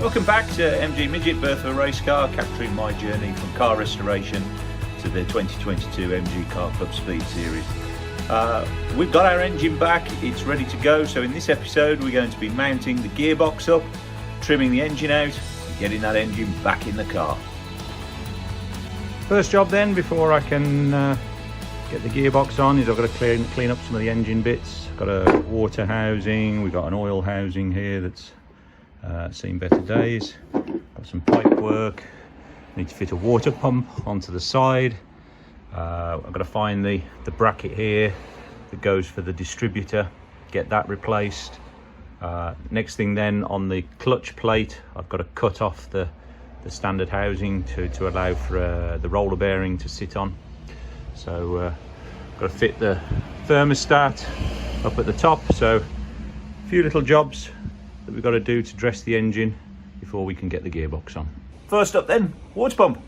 Welcome back to MG Midget, birth of a race car, capturing my journey from car restoration to the 2022 MG Car Club Speed Series. We've got our engine back, it's ready to go. So in this episode we're going to be mounting the gearbox up, trimming the engine out, and getting that engine back in the car. First job then, before I can get the gearbox on, is I've got to clean up some of the engine bits. Got a water housing, we've got an oil housing here that's seen better days. Got some pipe work, need to fit a water pump onto the side. I've got to find the bracket here that goes for the distributor, get that replaced. Next thing then, on the clutch plate, I've got to cut off the standard housing to allow for the roller bearing to sit on. So got to fit the thermostat up at the top. So a few little jobs that we've got to do to dress the engine before we can get the gearbox on. First up then, water pump.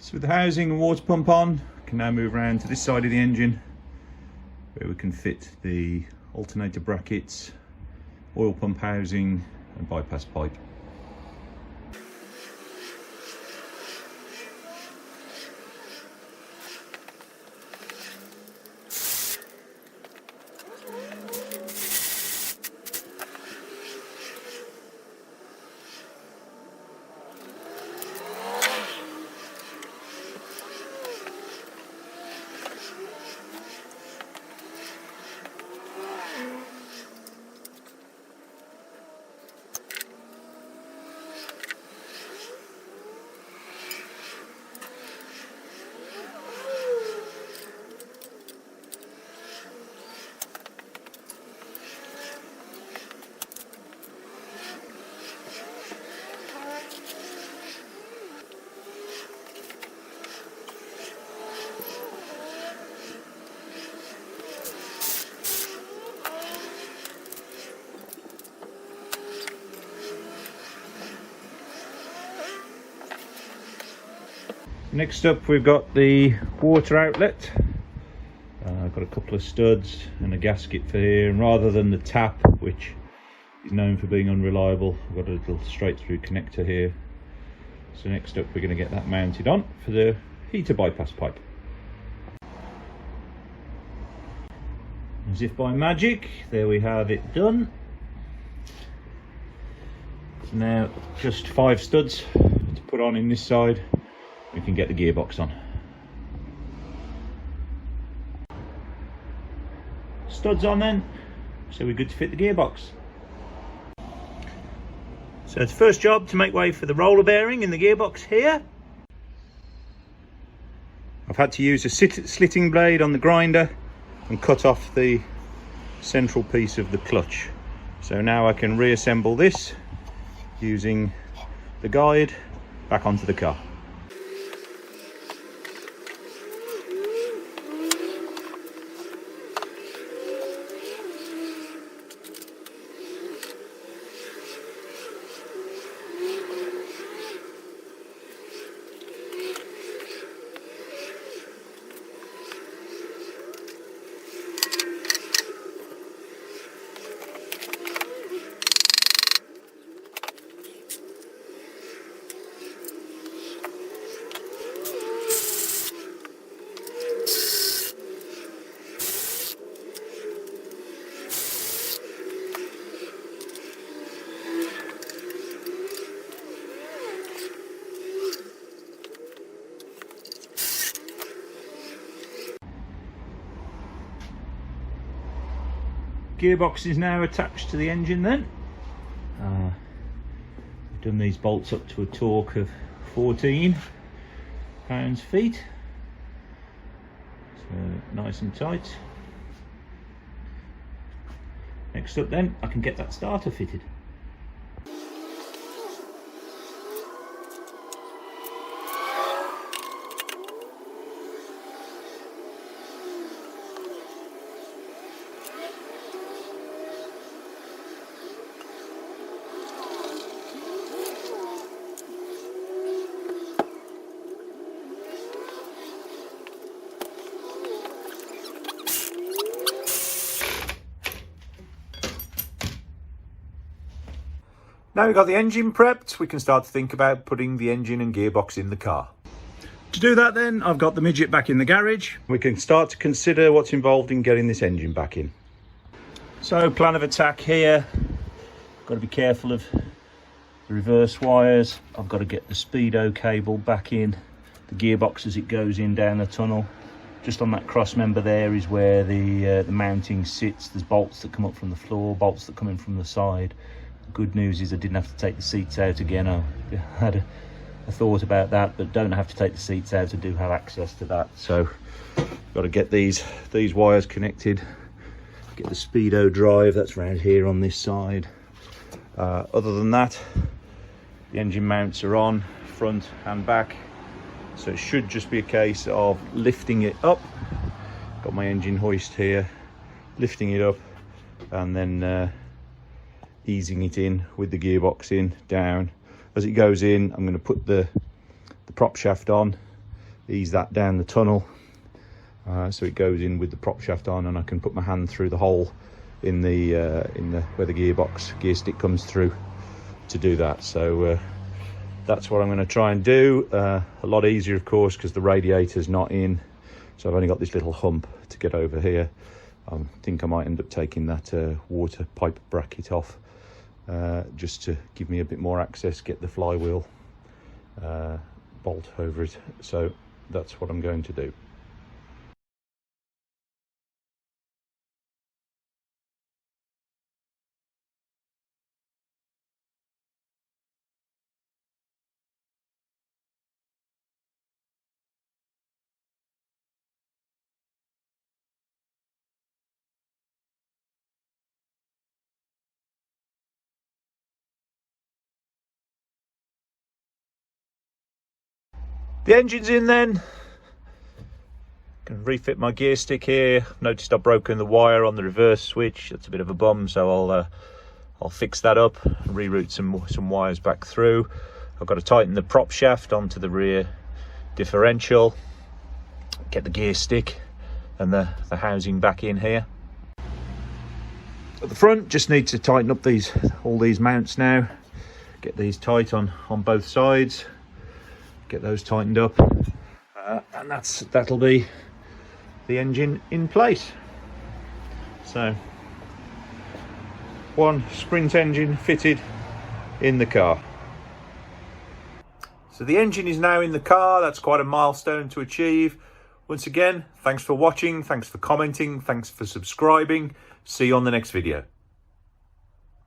So with the housing and water pump on, I can now move around to this side of the engine where we can fit the alternator brackets, oil pump housing and bypass pipe. Next up we've got the water outlet. I've got a couple of studs and a gasket for here, and rather than the tap, which is known for being unreliable, I've got a little straight through connector here. So next up we're going to get that mounted on for the heater bypass pipe. As if by magic, there we have it done. So now just 5 studs to put on in this side. We can get the gearbox on. Studs on then, so we're good to fit the gearbox. So it's the first job to make way for the roller bearing in the gearbox here. I've had to use a slitting blade on the grinder and cut off the central piece of the clutch. So now I can reassemble this using the guide back onto the car. Gearbox is now attached to the engine then. We've done these bolts up to a torque of 14 pounds-feet. So nice and tight. Next up then, I can get that starter fitted. Now we've got the engine prepped, we can start to think about putting the engine and gearbox in the car. To do that then, I've got the Midget back in the garage. We can start to consider what's involved in getting this engine back in. So plan of attack here, got to be careful of the reverse wires. I've got to get the speedo cable back in the gearbox as it goes in down the tunnel. Just on that cross member there is where the mounting sits. There's bolts that come up from the floor, bolts that come in from the side. Good news is I didn't have to take the seats out again. I had a thought about that, but don't have to take the seats out. I do have access to that, so got to get these wires connected, get the speedo drive that's around here on this side. Other than that, the engine mounts are on front and back, so it should just be a case of lifting it up. Got my engine hoist here, lifting it up and then easing it in with the gearbox in, down. As it goes in, I'm going to put the prop shaft on, ease that down the tunnel, so it goes in with the prop shaft on, and I can put my hand through the hole in the where the gear stick comes through to do that. So that's what I'm going to try and do. A lot easier, of course, because the radiator's not in, so I've only got this little hump to get over here. I think I might end up taking that water pipe bracket off, just to give me a bit more access, get the flywheel bolt over it. So that's what I'm going to do. The engine's in then. Can refit my gear stick here. Noticed I've broken the wire on the reverse switch. That's a bit of a bum, so I'll fix that up, reroute some wires back through. I've got to tighten the prop shaft onto the rear differential, get the gear stick and the housing back in here. At the front, just need to tighten up all these mounts now. Get these tight on both sides. Get those tightened up, and that'll be the engine in place. So one Sprint engine fitted in the car. So the engine is now in the car. That's quite a milestone to achieve. Once again, thanks for watching, thanks for commenting, thanks for subscribing. See you on the next video.